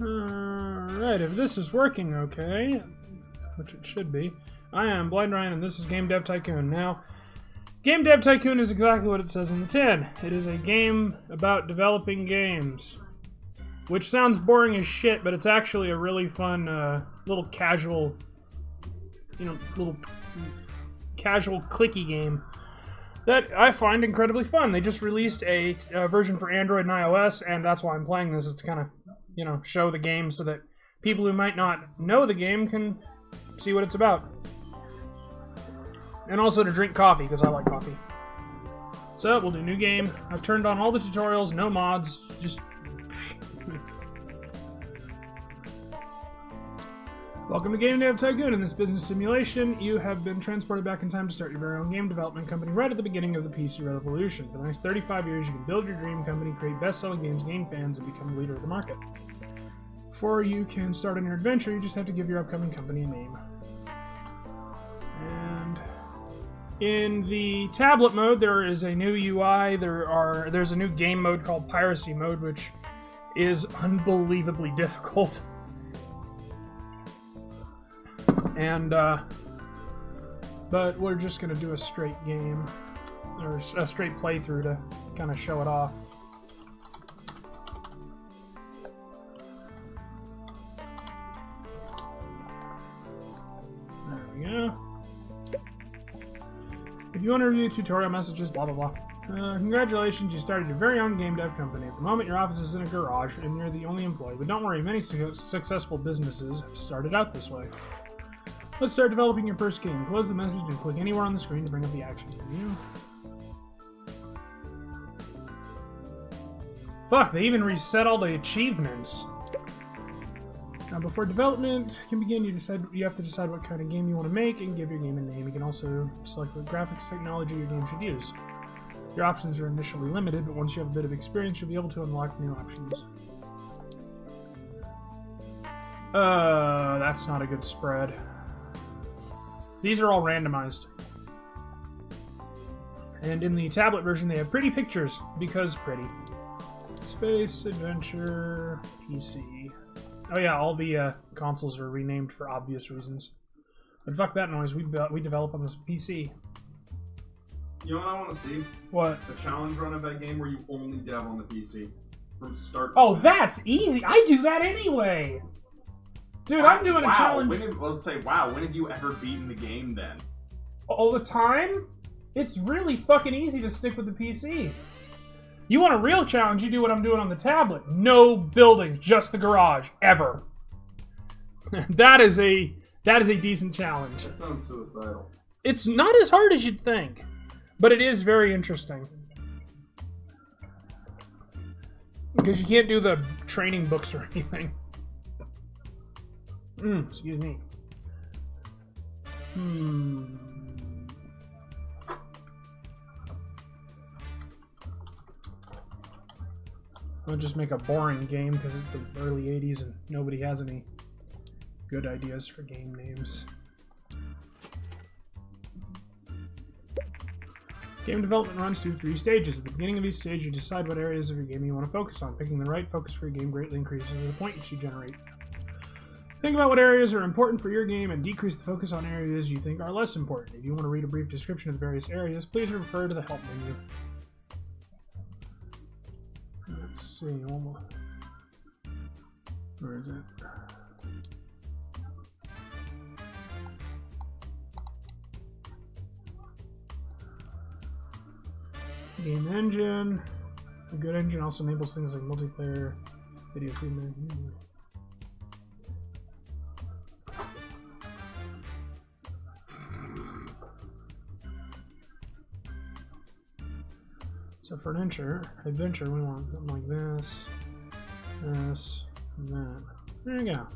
Alright, if this is working okay, which it should be, I am Blind Ryan and this is Game Dev Tycoon. Now, Game Dev Tycoon is exactly what it says in the tin. It is a game about developing games. Which sounds boring as shit, but it's actually a really fun, little casual, clicky game that I find incredibly fun. They just released a version for Android and iOS, and that's why I'm playing this, is to kind of, show the game so that people who might not know the game can see what it's about. And also to drink coffee, because I like coffee. So, we'll do new game. I've turned on all the tutorials, no mods, just... Welcome to Game Dev Tycoon. In this business simulation, you have been transported back in time to start your very own game development company right at the beginning of the PC revolution. For the next 35 years, you can build your dream company, create best-selling games, gain fans, and become the leader of the market. Before you can start on your adventure, you just have to give your upcoming company a name. And in the tablet mode, there is a new UI. There's a new game mode called Piracy Mode, which is unbelievably difficult. And, but we're just going to do a straight game, or a straight playthrough to kind of show it off. There we go. If you want to review tutorial messages, blah blah blah. Congratulations, you started your very own game dev company. At the moment, your office is in a garage, and you're the only employee. But don't worry, many successful businesses have started out this way. Let's start developing your first game. Close the message and click anywhere on the screen to bring up the action menu. Fuck, they even reset all the achievements. Now, before development can begin, you have to decide what kind of game you want to make and give your game a name. You can also select what graphics technology your game should use. Your options are initially limited, but once you have a bit of experience, you'll be able to unlock new options. That's not a good spread. These are all randomized. And in the tablet version, they have pretty pictures, because pretty. Space, Adventure, PC. Oh yeah, all the consoles are renamed for obvious reasons. But fuck that noise, we develop on this PC. You know what I want to see? What? A challenge run of that game where you only dev on the PC. From start to Oh, finish. that's easy! I do that anyway! Dude, I'm doing a challenge. Let's say, wow, when have you ever beaten the game then? All the time? It's really fucking easy to stick with the PC. You want a real challenge, you do what I'm doing on the tablet. No buildings, just the garage, ever. That is a decent challenge. That sounds suicidal. It's not as hard as you'd think, but it is very interesting. Because you can't do the training books or anything. Excuse me. I'll just make a boring game because it's the early 80s and nobody has any good ideas for game names. Game development runs through 3 stages. At the beginning of each stage, you decide what areas of your game you want to focus on. Picking the right focus for your game greatly increases the points you generate. Think about what areas are important for your game and decrease the focus on areas you think are less important. If you want to read a brief description of the various areas, please refer to the help menu. Let's see, where is it? Game engine. A good engine also enables things like multiplayer, video feedback. So for an adventure, we want something like this, this, and that. There you go.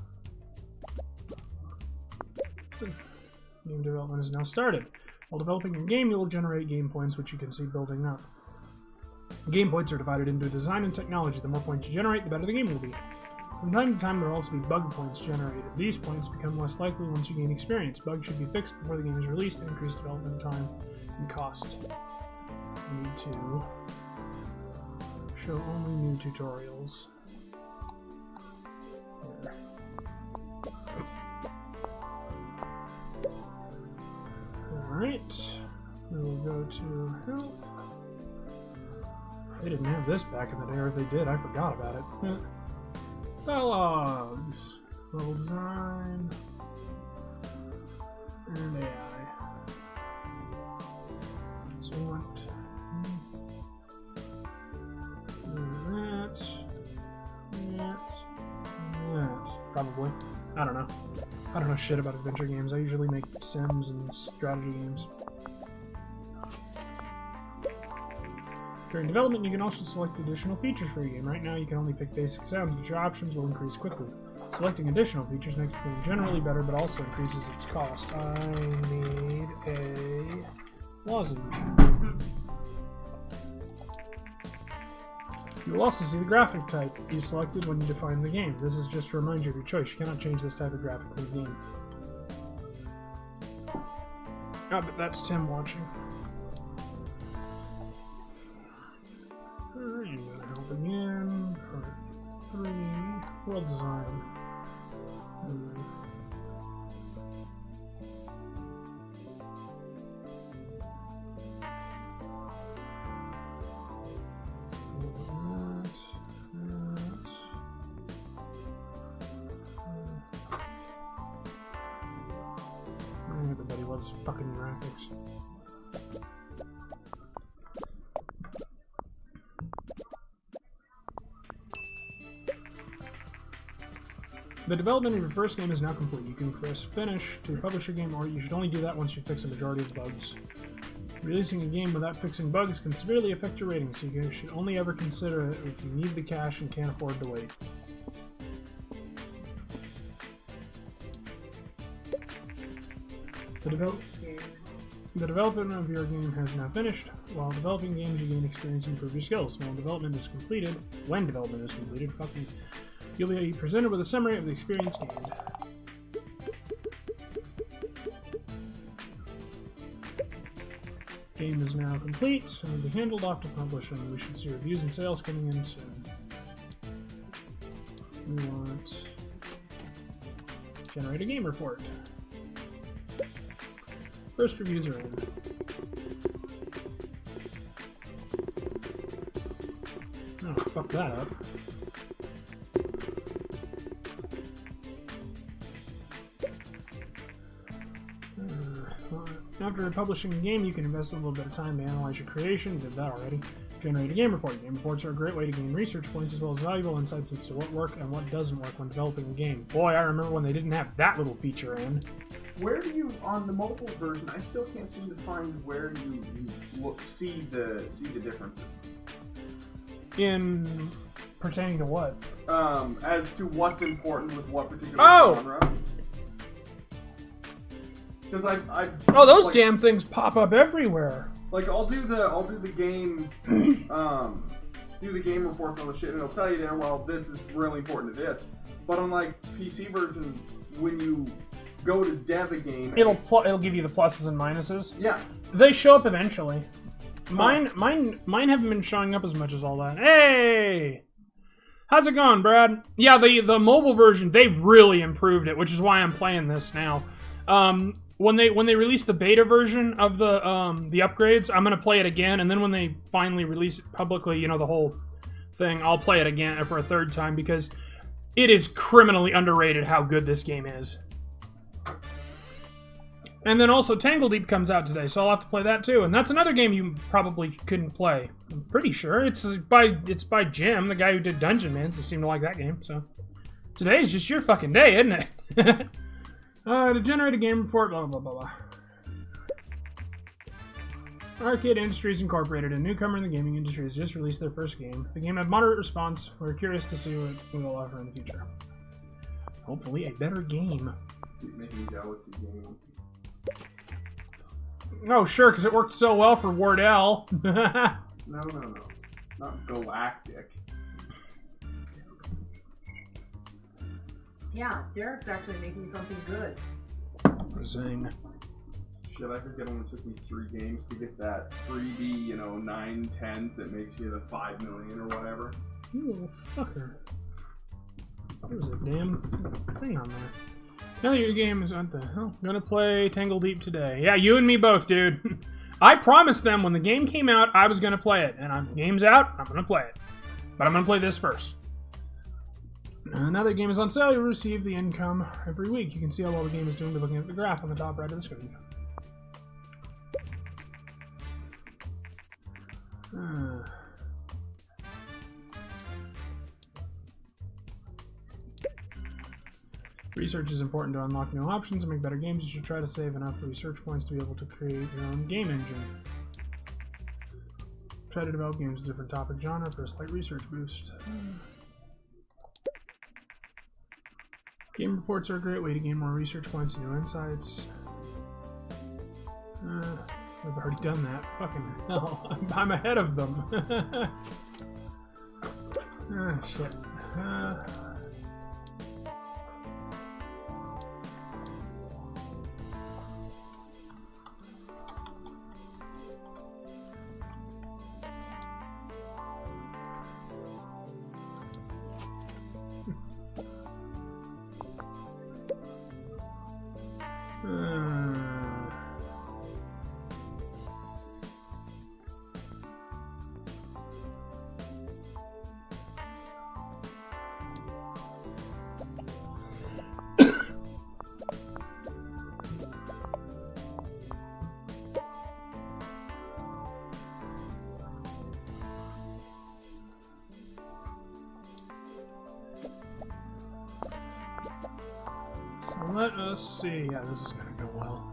Game development is now started. While developing your game, you will generate game points, which you can see building up. Game points are divided into design and technology. The more points you generate, the better the game will be. From time to time, there will also be bug points generated. These points become less likely once you gain experience. Bugs should be fixed before the game is released to increase development time and cost. Need to show only new tutorials. Alright. We'll go to help. They didn't have this back in the day, or if they did, I forgot about it. Dialogues. Level design. And AI. So we want that. Probably. I don't know. I don't know shit about adventure games. I usually make Sims and strategy games. During development, you can also select additional features for your game. Right now, you can only pick basic sounds, but your options will increase quickly. Selecting additional features makes the game generally better, but also increases its cost. I need a lozenge. You will also see the graphic type you selected when you define the game. This is just to remind you of your choice. You cannot change this type of graphic in the game. Ah, but that's Tim watching. I'm gonna help again. Part 3. World design. Everybody loves fucking graphics. The development of your first game is now complete. You can press finish to publish your game, or you should only do that once you fix a majority of the bugs. Releasing a game without fixing bugs can severely affect your rating, so you should only ever consider it if you need the cash and can't afford to wait. The development of your game has now finished. While developing games, you gain experience and improve your skills. When development is completed, you'll be presented with a summary of the experience gained. Game is now complete and will be handled off to publishing. We should see reviews and sales coming in soon. We want generate a game report. First reviews are in. Oh, fuck that up. After publishing a game, you can invest a little bit of time to analyze your creation. You did that already. Generate a game report. Game reports are a great way to gain research points as well as valuable insights as to what worked and what doesn't work when developing a game. Boy, I remember when they didn't have that little feature in. Where do you, on the mobile version, I still can't seem to find where you see the differences. In pertaining to what? As to what's important with what particular genre. Because oh, those like, damn things pop up everywhere. Like I'll do the game do the game reports on the shit and it'll tell you there, well, this is really important to this. But on like PC version, when you go to dev a game, it'll give you the pluses and minuses. Yeah. They show up eventually. Mine haven't been showing up as much as all that. Hey! How's it going, Brad? Yeah, the mobile version, they really improved it, which is why I'm playing this now. When they release the beta version of the upgrades, I'm gonna play it again, and then when they finally release it publicly, you know, the whole thing, I'll play it again for a third time because it is criminally underrated how good this game is. And then also Tangle Deep comes out today, so I'll have to play that too. And that's another game you probably couldn't play. I'm pretty sure it's by Jim, the guy who did Dungeon Man. You seem to like that game, so today's just your fucking day, isn't it? To generate a game report, blah, blah, blah, blah. Arcade Industries Incorporated, a newcomer in the gaming industry, has just released their first game. The game had moderate response. We're curious to see what we will offer in the future. Hopefully a better game. Keep making Galaxy game. Oh, sure, because it worked so well for Wardell. No. Not Galactic. Yeah, Derek's actually making something good. Zing. Shit, I forget it only took me 3 games to get that 3D, 9/10s that makes you the 5 million or whatever. You little fucker. There was a damn thing on there. Now that your game is on the hell, gonna play Tangle Deep today. Yeah, you and me both, dude. I promised them when the game came out, I was gonna play it, and game's out, I'm gonna play it. But I'm gonna play this first. Now that the game is on sale, you'll receive the income every week. You can see how well the game is doing by looking at the graph on the top right of the screen. Research is important to unlock new options and make better games. You should try to save enough research points to be able to create your own game engine. Try to develop games with different topic genre for a slight research boost. Game reports are a great way to gain more research points and new insights. I've already done that. Fucking hell. I'm ahead of them. Shit. Let us see. Yeah, this is gonna go well.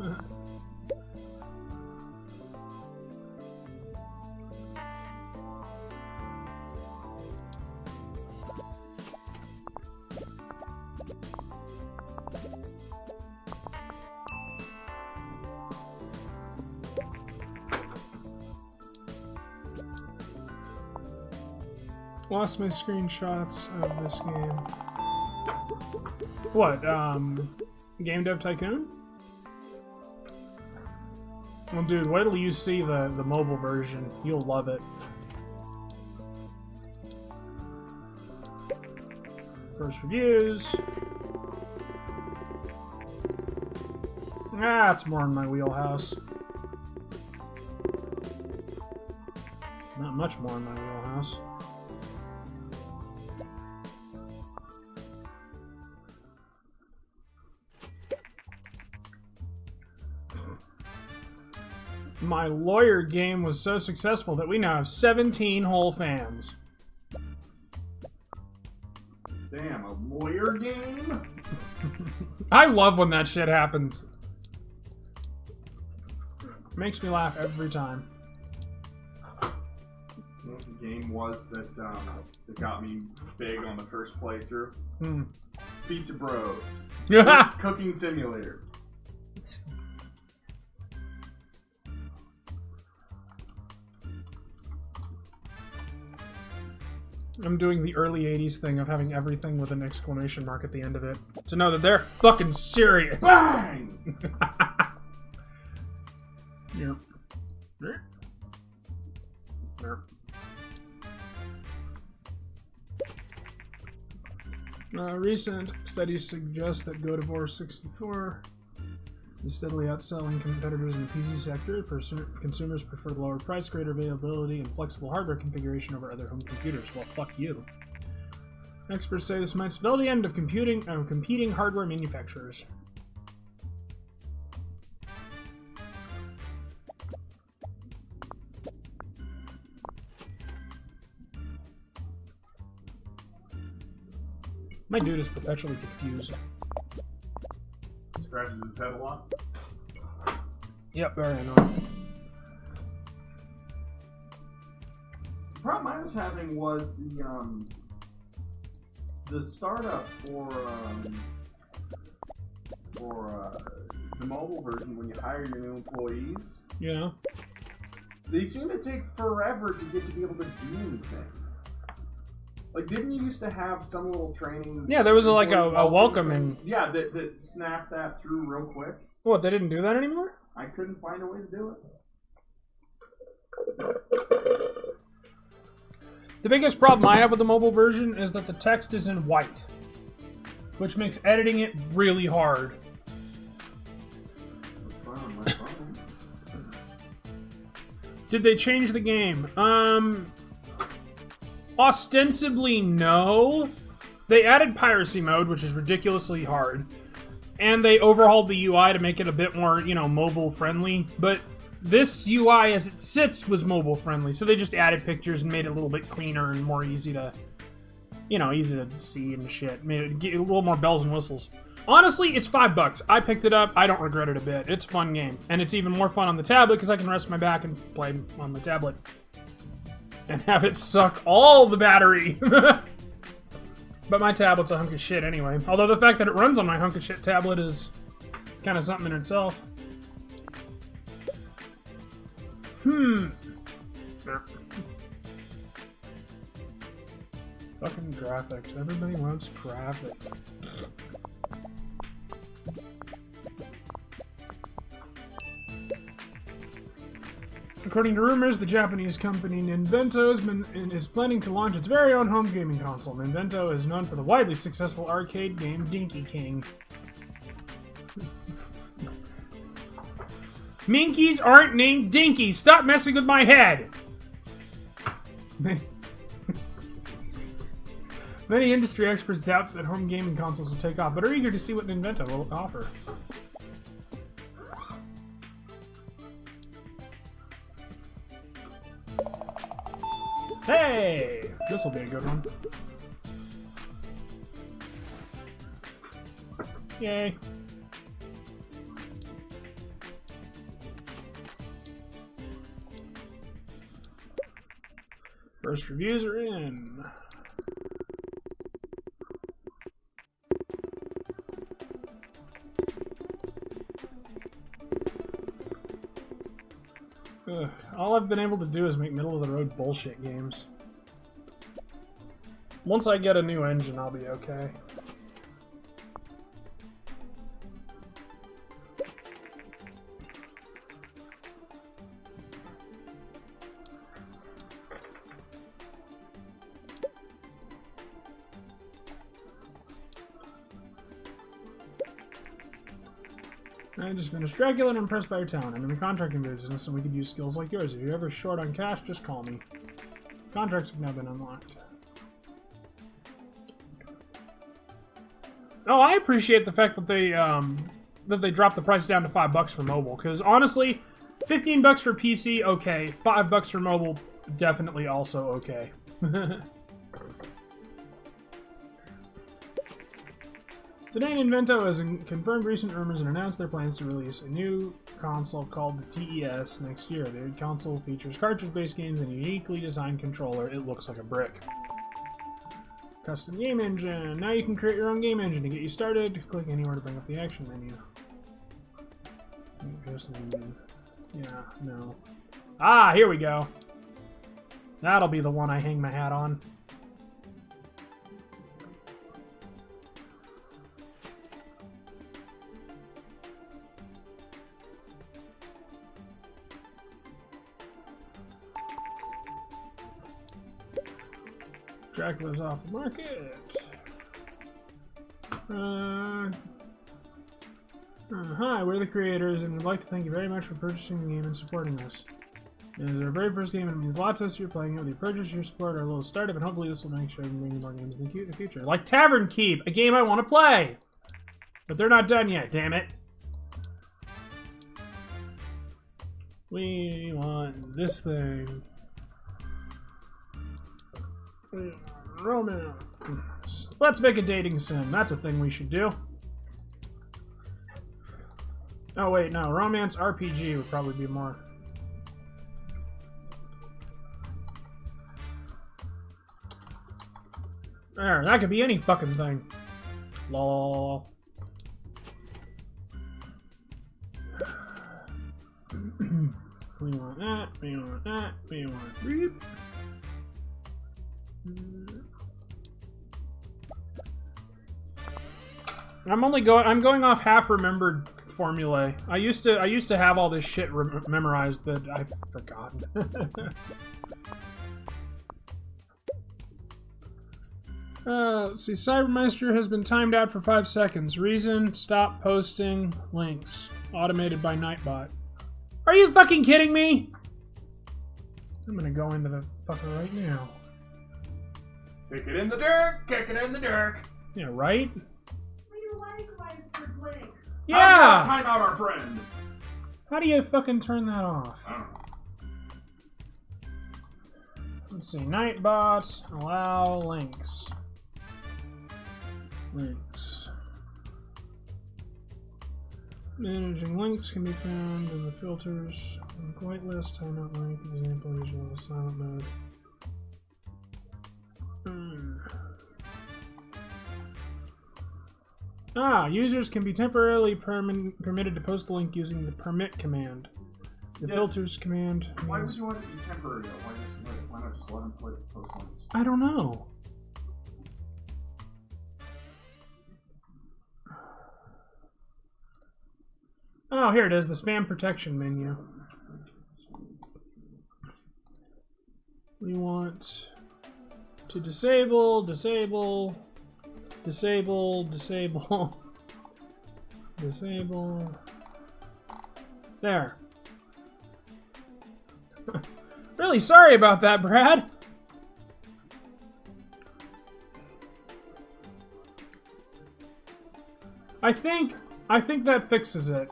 Lost my screenshots of this game. What, Game Dev Tycoon? Well, dude, wait till you see the mobile version. You'll love it. First reviews. It's more in my wheelhouse. Not much more in my wheelhouse. My lawyer game was so successful that we now have 17 whole fans. Damn, a lawyer game? I love when that shit happens. Makes me laugh every time. What the game was that got me big on the first playthrough? Pizza Bros. Cooking Simulator. I'm doing the early 80s thing of having everything with an exclamation mark at the end of it to know that they're fucking serious. Bang! Yep. Recent studies suggest that God of War 64 is steadily outselling competitors in the PC sector. Consumers prefer the lower price, greater availability, and flexible hardware configuration over other home computers. Well, fuck you. Experts say this might spell the end of competing hardware manufacturers. My dude is perpetually confused. Scratches his head a lot. Yep, very annoying. The problem I was having was the startup for the mobile version when you hire your new employees. Yeah. They seem to take forever to get to be able to do anything. Like, didn't you used to have some little training? Yeah, there was like a welcoming. Yeah, that snapped that through real quick. What, they didn't do that anymore? I couldn't find a way to do it. The biggest problem I have with the mobile version is that the text is in white. which makes editing it really hard. Did they change the game? Ostensibly, no. They added piracy mode, which is ridiculously hard. And they overhauled the UI to make it a bit more, you know, mobile friendly. But this UI as it sits was mobile friendly. So they just added pictures and made it a little bit cleaner and more easy to, you know, easy to see and shit. Made it get a little more bells and whistles. Honestly, it's $5. I picked it up. I don't regret it a bit. It's a fun game. And it's even more fun on the tablet because I can rest my back and play on the tablet. And have it suck all the battery. But my tablet's a hunk of shit anyway. Although the fact that it runs on my hunk of shit tablet is kind of something in itself. Fucking graphics. Everybody wants graphics. According to rumors, the Japanese company Ninvento is planning to launch its very own home gaming console. Ninvento is known for the widely successful arcade game Dinky King. Minkies aren't named Dinky. Stop messing with my head! Many industry experts doubt that home gaming consoles will take off, but are eager to see what Ninvento will offer. Hey! This will be a good one. Yay. First reviews are in. Ugh, all I've been able to do is make middle-of-the-road bullshit games. Once I get a new engine, I'll be okay. I just finished Dracula and I'm impressed by your talent. I'm in the contracting business and we could use skills like yours. If you're ever short on cash, just call me. Contracts have now been unlocked. Oh, I appreciate the fact that they dropped the price down to $5 for mobile. Because honestly, $15 for PC, okay. $5 for mobile, definitely also okay. Today, Ninvento has confirmed recent rumors and announced their plans to release a new console called the TES next year. The console features cartridge-based games and a uniquely designed controller. It looks like a brick. Custom game engine. Now you can create your own game engine to get you started. Click anywhere to bring up the action menu. Yeah, no. Ah, here we go. That'll be the one I hang my hat on. Dracula's off the market. Hi, we're the creators, and we'd like to thank you very much for purchasing the game and supporting us. It is our very first game, and it means lots to us. You're playing it with your purchase, your support, our little startup, and hopefully this will make sure we bring you more games in the future. Like Tavern Keep, a game I want to play! But they're not done yet, damn it. We want this thing. Romance. Let's make a dating sim. That's a thing we should do. Oh wait, no. Romance RPG would probably be more. There, that could be any fucking thing. Lol. We want that, we want that, we want beep. I'm going off half-remembered formulae. I used to have all this shit memorized, but I've forgotten. Let's see. Cybermeister has been timed out for 5 seconds. Reason: stop posting links. Automated by Nightbot. Are you fucking kidding me? I'm gonna go into the fucker right now. Kick it in the dirt. Kick it in the dirt. Yeah, right? Well, you likewise for blinks. Yeah! Time out our friend. How do you fucking turn that off? I don't know. Let's see. Nightbot. Allow links. Links. Managing links can be found in the filters. Whitelist, timeout link, example, usual silent mode. Users can be temporarily permitted to post a link using the permit command. The filters command. Why would you want it to be temporary though? Why not just let them post links? I don't know. Oh, here it is, the spam protection menu. We want to disable, disable, disable, disable, disable. There. Really sorry about that, Brad. I think that fixes it.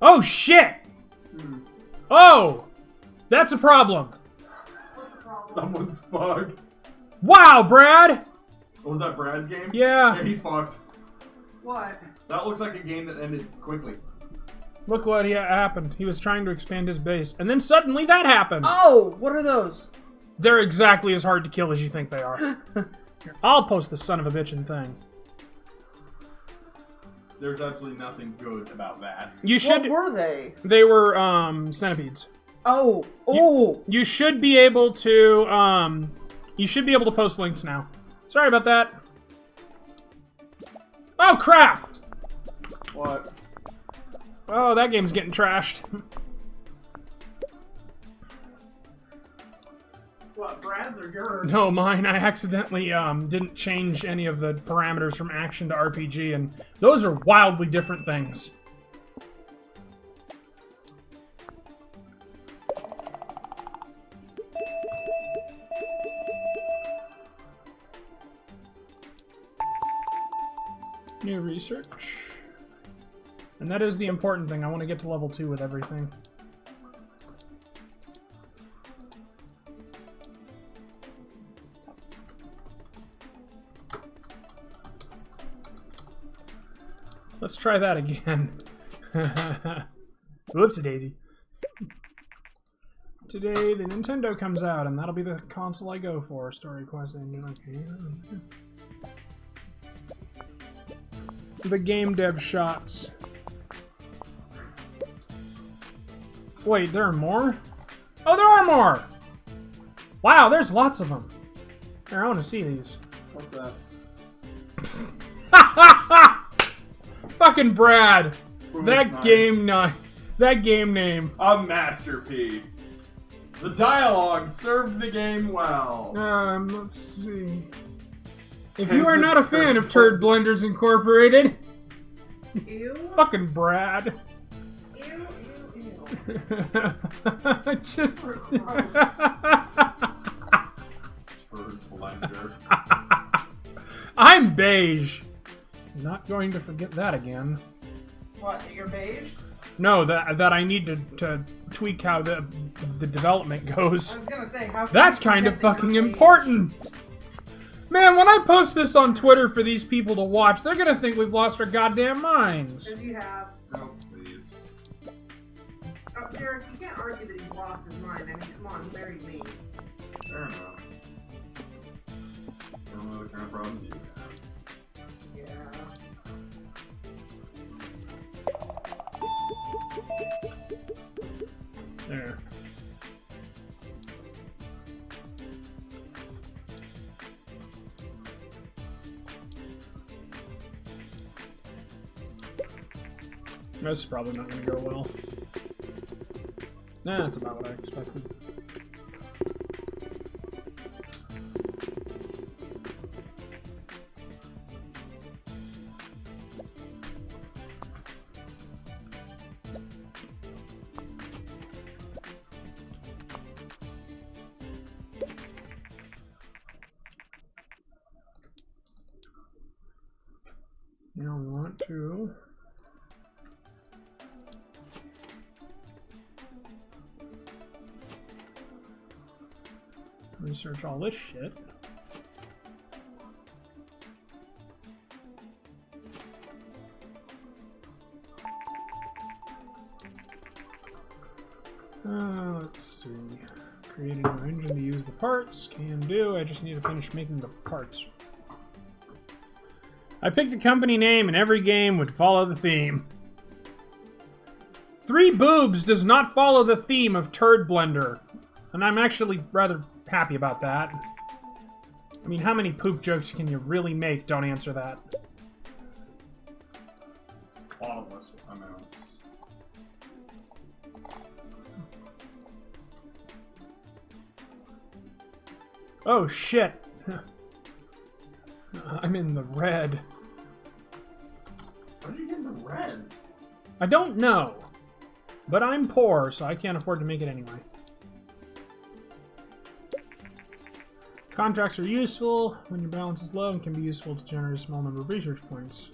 Oh shit! Oh! That's a problem. Someone's fucked. Wow, Brad! Was that Brad's game? Yeah. Yeah, he's fucked. What? That looks like a game that ended quickly. Look what happened. He was trying to expand his base, and then suddenly that happened. Oh, what are those? They're exactly as hard to kill as you think they are. Here, I'll post the son of a bitchin' thing. There's absolutely nothing good about that. You should. What were they? They were centipedes. Oh, oh. You should be able to post links now. Sorry about that. Oh crap! What? Oh, that game's getting trashed. What, Brad's or yours? No, mine. I accidentally didn't change any of the parameters from action to RPG, and those are wildly different things. New research. And that is the important thing. I want to get to level 2 with everything. Let's try that again. Whoopsie-daisy. Today, the Nintendo comes out, and that'll be the console I go for. Story quest engine, okay. The game dev shots. Wait, there are more? Oh, there are more! Wow, there's lots of them. Here, I want to see these. What's that? Fucking Brad! Ooh, That nice. that game name. A masterpiece. The dialogue served the game well. Let's see. If you are not a fan of Turd Blenders Incorporated, Ew. fucking Brad. Ew, ew, ew. Just. Turd blender. I'm beige. Not going to forget that again. What, that you're beige? No, that I need to tweak how the development goes. I was gonna say, how can That's you kind of forget that fucking you're beige? important. Man, when I post this on Twitter for these people to watch, they're gonna think we've lost our goddamn minds. As you have. Oh, please. Oh, Derek, you can't argue that he's lost his mind. I mean, come on, he married me. Fair enough. I don't know what kind of problems you have. Yeah. There. That's probably not going to go well. Nah, that's about what I expected. Now we want to research all this shit. Let's see. Create a new engine to use the parts. Can do. I just need to finish making the parts. I picked a company name and every game would follow the theme. 3 Boobs does not follow the theme of Turd Blender. And I'm actually rather happy about that. I mean, how many poop jokes can you really make? Don't answer that. Bottomless amounts. Oh shit. I'm in the red. How did you get in the red? I don't know. But I'm poor, so I can't afford to make it anyway. Contracts are useful when your balance is low and can be useful to generate a small number of research points.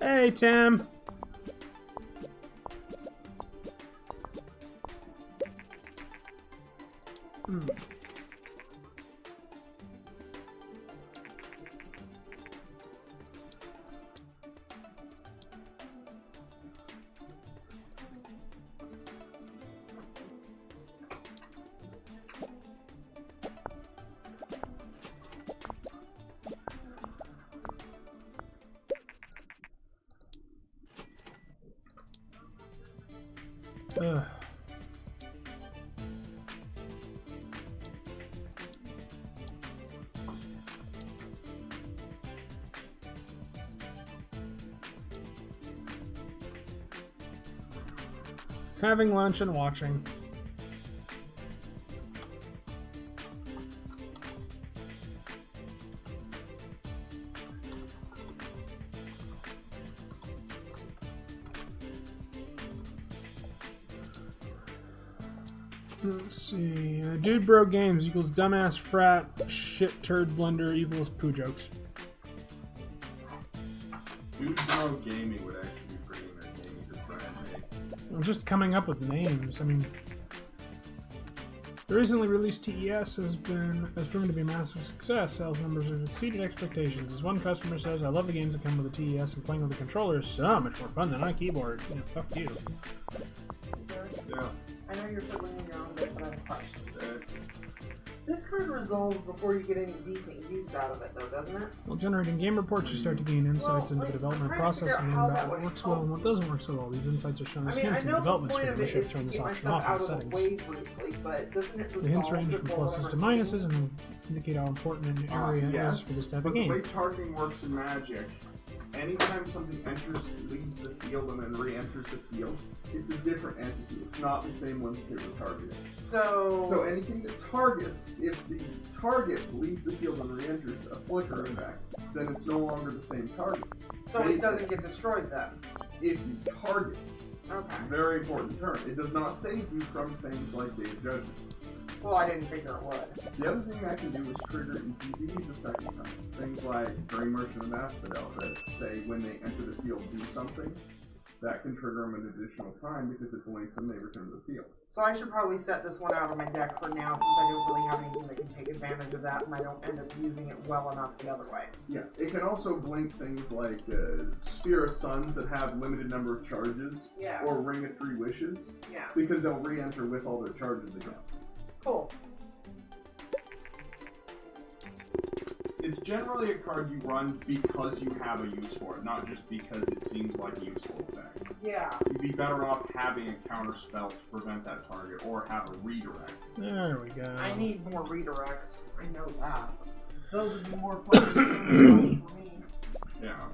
Hey, Tim. Ugh. Having lunch and watching. Let's see. Dude Bro Games equals dumbass frat shit turd blender equals poo jokes. Dude Bro Gaming would actually be pretty entertaining to try and make. I'm just coming up with names. I mean, the recently released TES has proven to be a massive success. Sales numbers have exceeded expectations. As one customer says, "I love the games that come with the TES, and playing with a controller is so much more fun than on a keyboard." Yeah, fuck you. Yeah. I know you're fiddling in your own bit, but I have a question. This card resolves before you get any decent use out of it, though, doesn't it? While generating game reports, you start to gain insights into the development process and about what works well and what doesn't work so well. These insights are shown as hints in the development screen. You should turn this option off in the settings. The hints range from pluses to minuses and indicate how important an area is for this type of The way game. targeting works in Magic, anytime something leaves the field and then re-enters the field, it's a different entity. It's not the same one that they were targeting. So anything that targets, if the target leaves the field and re-enters a flicker effect, then it's no longer the same target. So it doesn't get destroyed then? If you target. Okay. Very important term. It does not save you from things like Day of Judgment. Well, I didn't figure it would. The other thing I can do is trigger ETBs a second time. Things like during Merchant of Asphodel that say when they enter the field do something, that can trigger them an additional time because it blinks and they return to the field. So I should probably set this one out of my deck for now since I don't really have anything that can take advantage of that and I don't end up using it well enough the other way. Yeah, it can also blink things like Spear of Suns that have limited number of charges, Yeah. or Ring of Three Wishes, Yeah. because they'll re-enter with all their charges again. Cool. It's generally a card you run because you have a use for it, not just because it seems like a useful effect. Yeah. You'd be better off having a counter spell to prevent that target, or have a redirect. There we go. I need more redirects. I know that. Those would be more fun for me. Yeah.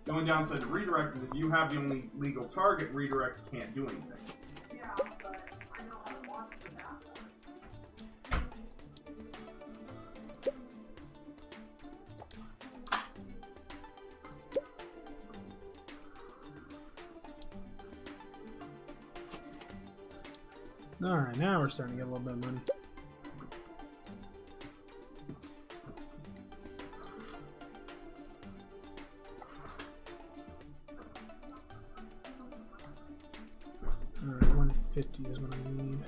The only downside to redirect is if you have the only legal target, redirect can't do anything. Yeah, but I know how to watch for that. Alright, now we're starting to get a little bit of money. Alright, 150 is what I need.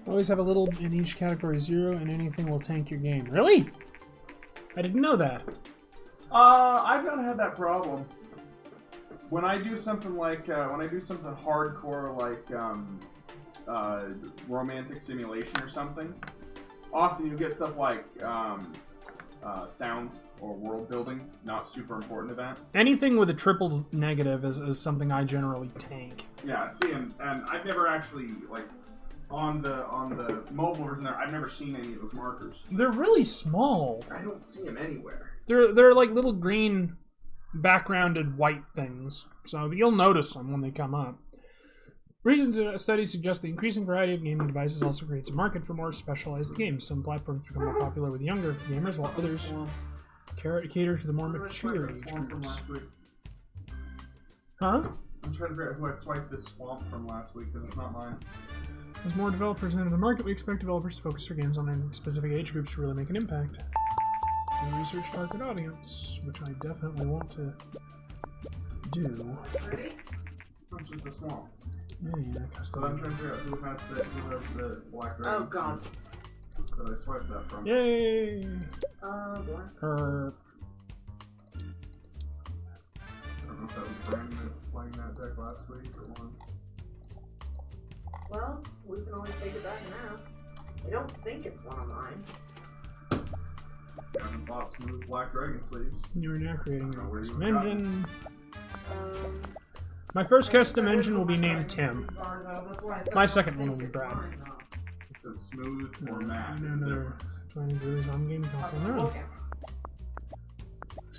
Always have a little in each category 0, and anything will tank your game. Really? I didn't know that. I've not had that problem. When I do something like, when I do something hardcore like, romantic simulation or something, often you get stuff like, sound or world building, not super important to that. Anything with a triple negative is something I generally tank. Yeah, see, and I've never actually, like, on the mobile version there, I've never seen any of those markers. They're really small. I don't see them anywhere. They're like little green backgrounded white things, so you'll notice them when they come up. Recent studies suggest the increasing variety of gaming devices also creates a market for more specialized games. Some platforms become more popular with younger gamers, while others cater to the more mature age groups. Huh? I'm trying to figure out who I swiped this swamp from last week, because it's not mine. As more developers enter the market, we expect developers to focus their games on specific age groups to really make an impact. And research target audience, which I definitely want to do. Ready? It's just a swamp. Yeah, custom. But I'm trying to figure out who has the black dragon. Oh god. That I swiped that from. Yay! Black. Her. I don't know if that was Brandon that was playing that deck last week or one. Well, we can always take it back now. I don't think it's one of mine. I haven't bought smooth black dragon sleeves. You are now creating your where custom you got engine. Um, My first custom I think engine will be my named dragon Tim. sleeves are, though. That's why I said My I don't second one think will be it's Brad. mine, though. It said smooth or matte. I don't know. Trying to release on game console Okay.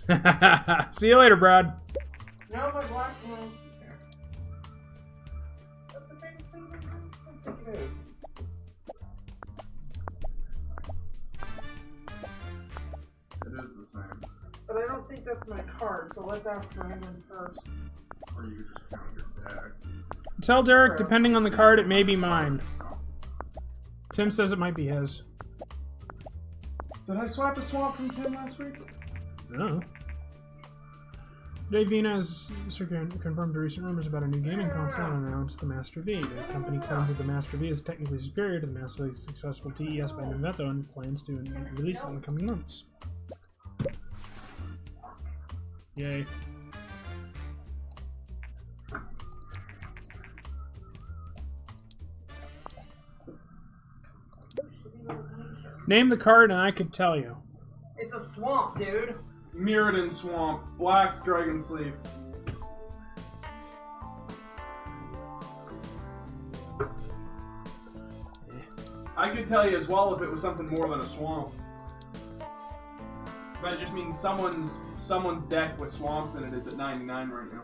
now. See you later, Brad. No, my black one. That's the same thing. I don't think it is. It is the same. But I don't think that's my card, so let's ask Brandon first. Or you could just count your deck. Tell Derek, depending on the card, it may be mine. Tim says it might be his. Did I swipe a swamp from Tim last week? No. Today, Vina has confirmed the recent rumors about a new gaming console and announced the Master V. The company claims that the Master V is technically superior to the massively successful TES by Nintendo and plans to release it in the coming months. Yay. Name the card and I could tell you. It's a swamp, dude. Mirrodin Swamp, black dragon sleeve. I could tell you as well if it was something more than a swamp. That just means someone's deck with swamps in it is at 99 right now.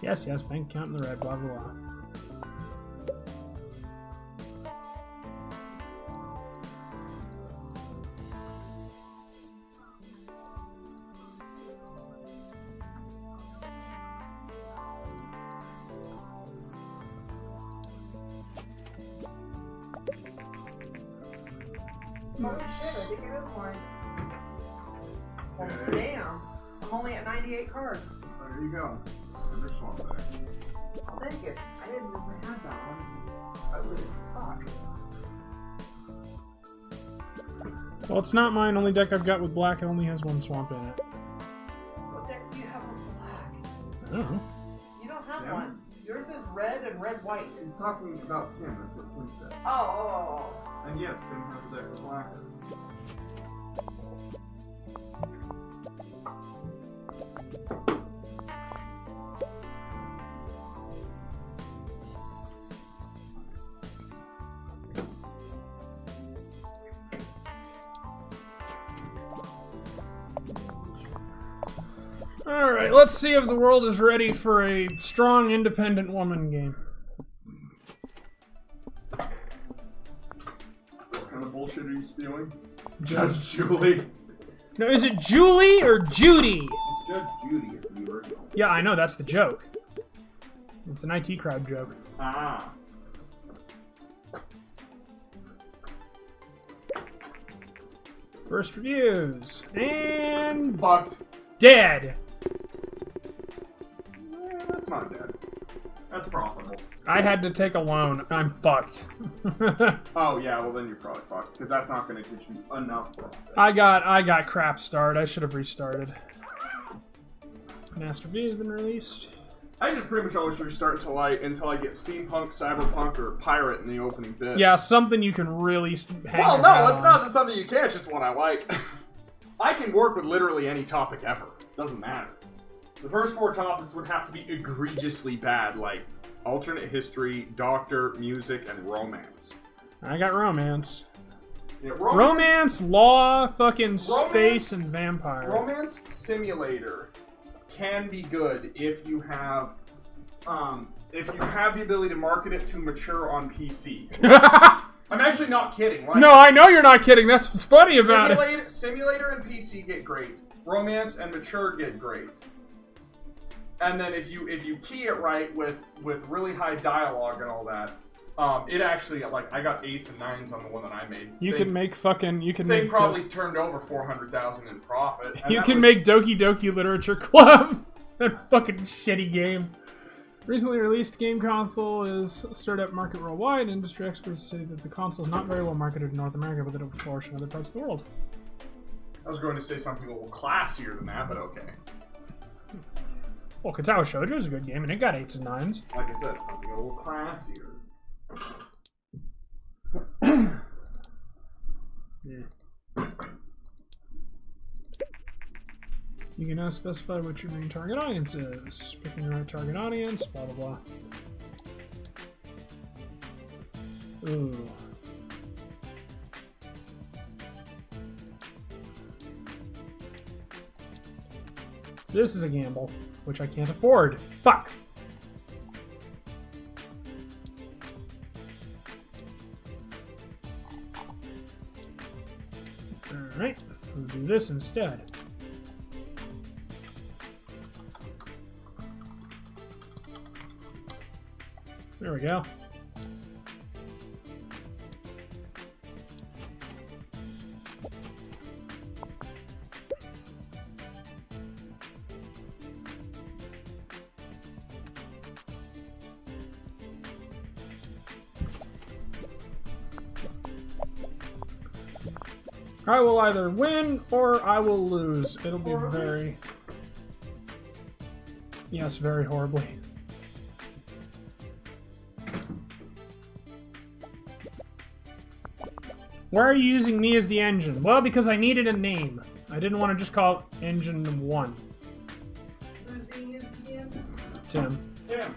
Yes, yes, bank account in the red, blah, blah, blah. Holy shit, I think it is mine. Well, Okay. damn. I'm only at 98 cards. There you go. There's your swamp deck. I'll take it. I didn't know I had that one. I would fuck. Well, it's not mine. Only deck I've got with black only has one swamp in it. What deck do you have with black? I don't know. You don't have Yeah. one. Yours is red and red-white. He's talking about Tim, that's what Tim said. Oh. And yes, Tim has a deck with black. Alright, let's see if the world is ready for a strong, independent woman game. What kind of bullshit are you spewing? Judge Julie. No, is it Julie or Judy? It's Judge Judy, it's the original. Yeah, I know, that's the joke. It's an IT crowd joke. Ah. First reviews. And... Fucked. dead! That's not dead. That's profitable. I had to take a loan. I'm fucked. Oh yeah, well then you're probably fucked, because that's not going to get you enough profit. I got crap start. I should have restarted. Master V has been released. I just pretty much always restart until I get steampunk, cyberpunk, or pirate in the opening bit. Yeah, something you can really hang Well, your no, hat it's on. not something you can. It's just one I like. I can work with literally any topic ever. Doesn't matter. The first 4 topics would have to be egregiously bad, like alternate history, doctor, music, and romance. I got romance. Yeah, Romance, law, fucking space, and vampire. Romance simulator can be good if you have the ability to market it to mature on PC. I'm actually not kidding. Like, No, I know you're not kidding. That's what's funny about it. Simulator and PC get great. Romance and mature get great. And then if you key it right with really high dialogue and all that, it actually, like, I got 8s and 9s on the one that I made. You can make fucking. You can They make. probably turned over 400,000 in profit. and You that can was- make Doki Doki Literature Club. That fucking shitty game. Recently released game console is stirred up market worldwide. Industry experts say that the console is not very well marketed in North America, but that it will flourish in other parts of the world. I was going to say something a little classier than that, but okay. Well, Katawa Shoujo is a good game, and it got 8s and 9s. Like I said, something a little classier. Yeah. You can now specify what your main target audience is. Picking the right target audience, blah blah blah. Ooh. This is a gamble, which I can't afford. Fuck! Alright, we'll do this instead. There we go. I will either win or I will lose. It'll be very... Yes, very horribly. Why are you using me as the engine? Well, because I needed a name. I didn't want to just call it Engine 1. Who's being used again? Tim. Yeah.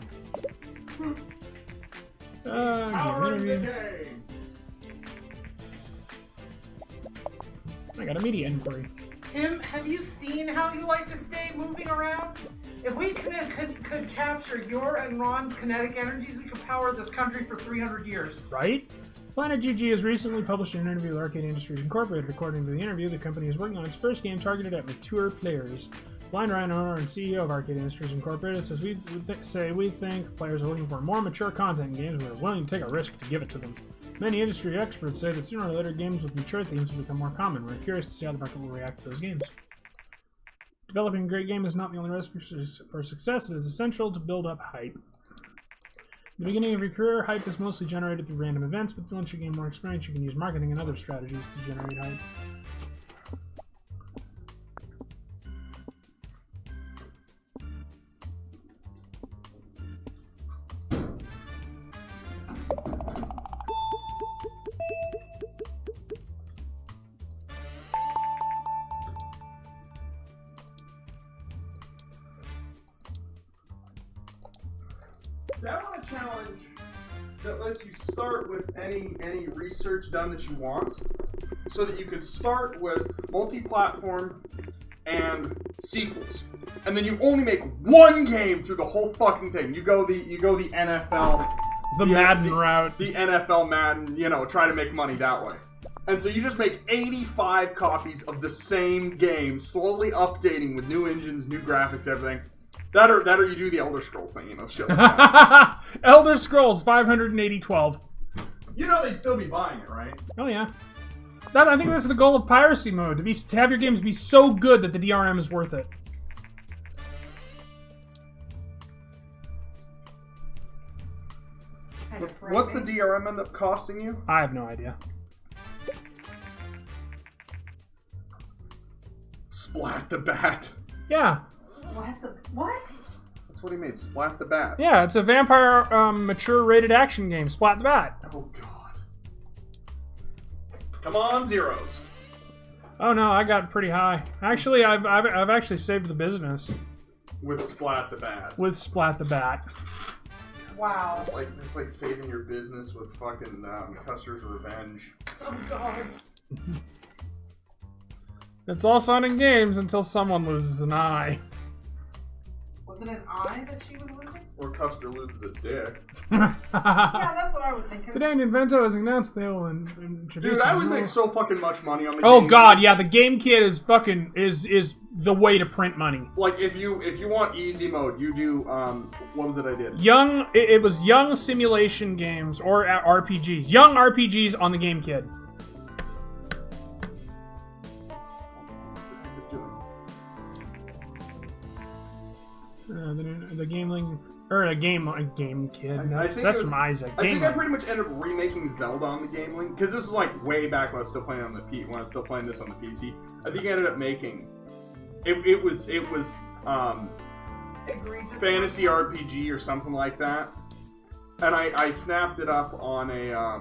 Game interview. I got a media inquiry. Tim, have you seen how you like to stay moving around? If we could capture your and Ron's kinetic energies, we could power this country for 300 years. Right? Planet GG has recently published an interview with Arcade Industries Incorporated. According to the interview, the company is working on its first game targeted at mature players. Blind Ryan, owner and CEO of Arcade Industries Incorporated, says we think players are looking for more mature content in games and are willing to take a risk to give it to them. Many industry experts say that sooner or later games with mature themes will become more common. We're curious to see how the market will react to those games. Developing a great game is not the only recipe for success. It is essential to build up hype. At the beginning of your career, hype is mostly generated through random events, but once you gain more experience, you can use marketing and other strategies to generate hype. So I want a challenge that lets you start with any research done that you want, so that you could start with multi-platform and sequels. and then you only make one game through the whole fucking thing. You go the NFL, The Madden route. the NFL Madden, you know, try to make money that way. And so you just make 85 copies of the same game, slowly updating with new engines, new graphics, everything. That or you do the Elder Scrolls thing, you know, shit like that. Elder Scrolls 580-12. You know they'd still be buying it, right? Oh yeah. I think that's the goal of piracy mode, to have your games be so good that the DRM is worth it. What's the DRM end up costing you? I have no idea. Splat the Bat. Yeah. What? That's what he made, Splat the Bat. Yeah, it's a vampire mature rated action game, Splat the Bat. Oh god. Come on, zeros. Oh no, I got pretty high. Actually, I've actually saved the business With Splat the Bat. with Splat the Bat. Wow. It's like saving your business with fucking Custer's Revenge. Oh god. It's all fun and games until someone loses an eye. Was it an eye that she was losing? Or Custer loses a dick. Yeah, that's what I was thinking. Today, Invento has announced they will introduce. Dude, I a always new- make so fucking much money on the Oh game. god, yeah, the Game Kit is fucking is the way to print money. Like if you want easy mode, you do what was it I did? It was young simulation games or RPGs. Young RPGs on the Game Kit. The Gameling or a Game Kid. That's think it was- from Isaac. I think I Gameling. pretty much ended up remaking Zelda on the Game Link because this was like way back when I was still playing on the when I was still playing this on the PC. I think I ended up making it was Egregious. fantasy RPG or something like that, and I snapped it up on a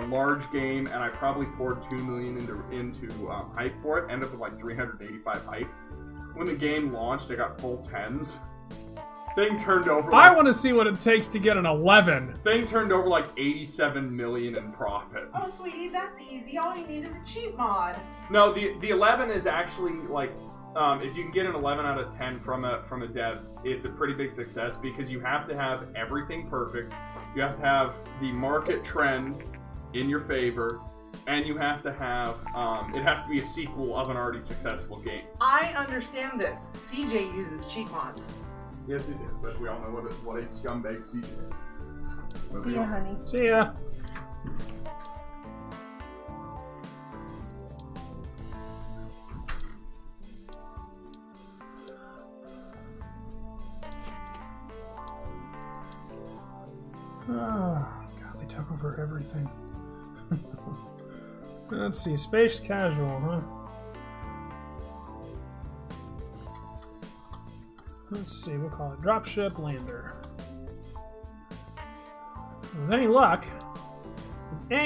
large game, and I probably poured $2 million into hype for it. Ended up with like 385 hype. When the game launched, I got full 10s. Thing turned over. I want to see what it takes to get an 11. Thing turned over like 87 million in profit. Oh, sweetie, that's easy. All you need is a cheat mod. No, the 11 is actually like, if you can get an 11 out of 10 from a dev, it's a pretty big success because you have to have everything perfect. You have to have the market trend in your favor, and you have to have it has to be a sequel of an already successful game. I understand this. CJ uses cheat mods. Yes, but we all know what a scumbag CJ is. But we Yeah, all- honey. See ya. Oh, God, they took over everything. Let's see, space casual, huh? Let's see, we'll call it dropship lander. With any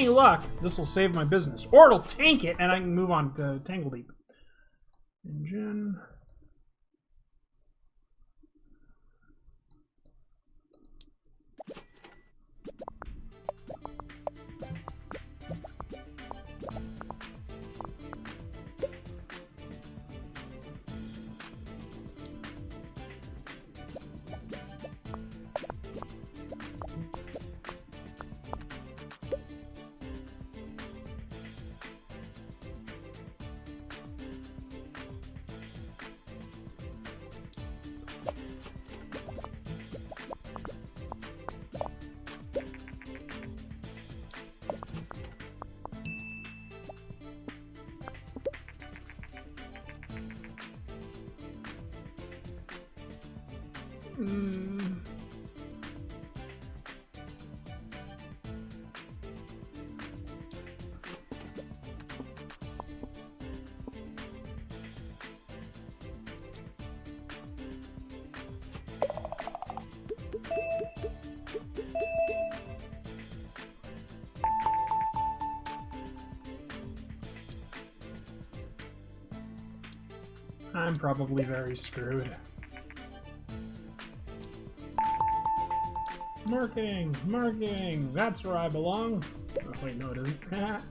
luck, this will save my business. Or it'll tank it and I can move on to Tangle Deep. Engine. I'm probably very screwed. Marketing, that's where I belong. Oh, wait, no, it isn't.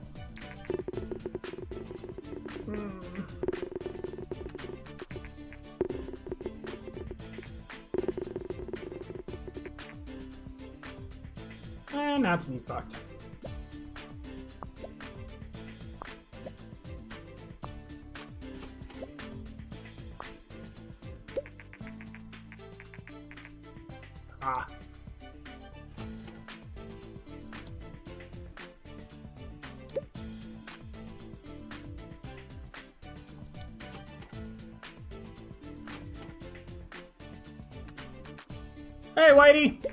And that's me fucked. Ah. Hey, Whitey!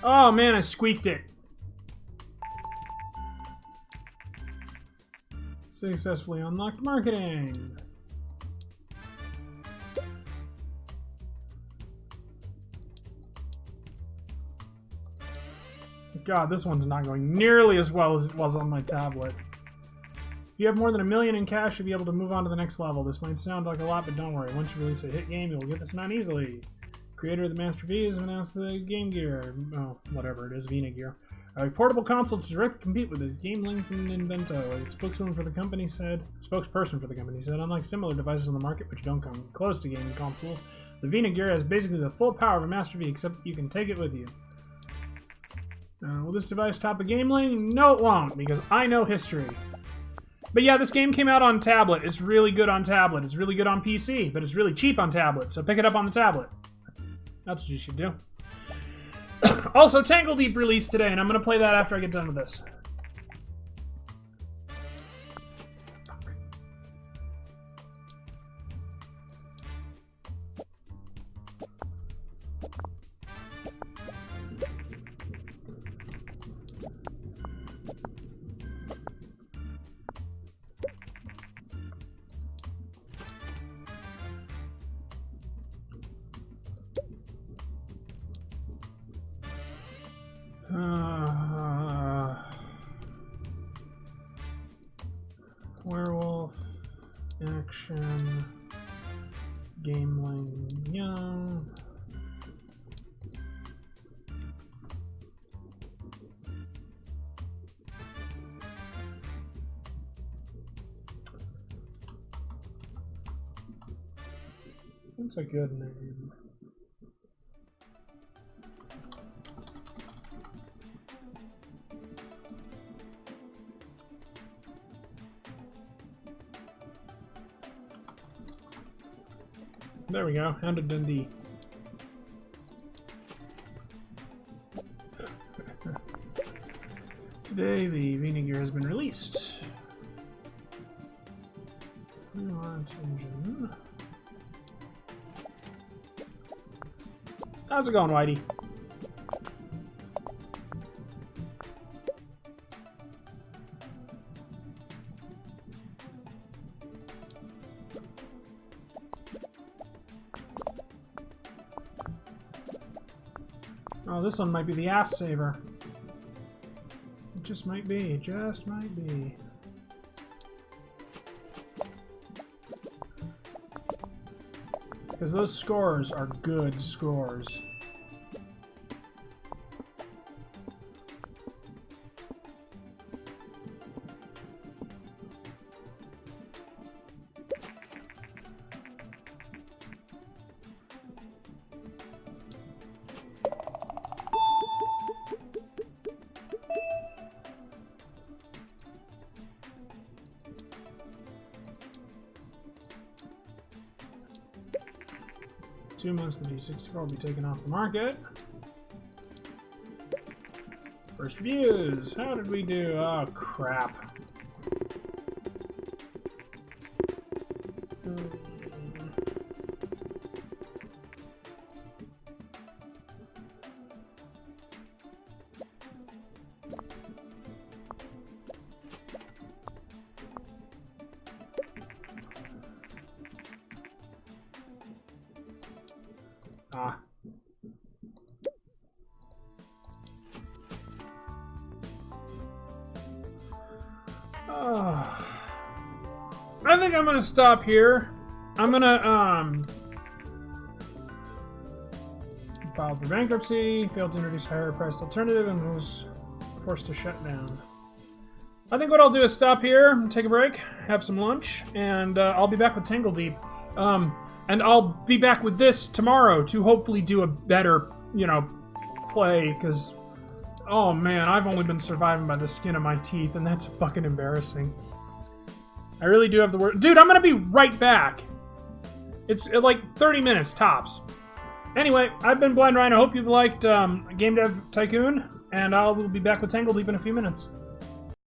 Oh man, I squeaked it. Successfully unlocked marketing. God, this one's not going nearly as well as it was on my tablet. If you have more than $1 million in cash, you'll be able to move on to the next level. This might sound like a lot, but don't worry. Once you release a hit game, you'll get this amount easily. Creator of the Master V has announced the Game Gear. Oh, whatever it is, Vina Gear. A portable console to directly compete with his Game Link and Invento. A spokesperson for the company said, unlike similar devices on the market which don't come close to gaming consoles, the Vina Gear has basically the full power of a Master V, except you can take it with you. Will this device top a Game Link? No, it won't, because I know history. But yeah, this game came out on tablet. It's really good on tablet. It's really good on PC, but it's really cheap on tablet, so pick it up on the tablet. That's what you should do. Also, Tangle Deep released today, and I'm going to play that after I get done with this. Werewolf, action, Gameling, young. That's a good name. There we go, Hound of Dundee. Today, the Vina Gear has been released. Launch engine. How's it going, Whitey? Oh, this one might be the ass saver. It just might be. Just might be. Because those scores are good scores. Two months, the G64 will be taken off the market. First reviews. How did we do? Oh, crap. Ah. I think I'm gonna stop here. I'm gonna filed for bankruptcy, failed to introduce a higher priced alternative, and was forced to shut down. I think what I'll do is stop here, take a break, have some lunch, and I'll be back with Tangle Deep And I'll be back with this tomorrow to hopefully do a better, play, because, oh man, I've only been surviving by the skin of my teeth, and that's fucking embarrassing. I really do have the word. Dude, I'm gonna be right back. It's like 30 minutes tops. Anyway, I've been Blind Ryan. I hope you've liked Game Dev Tycoon, and I will be back with Tangle Deep in a few minutes.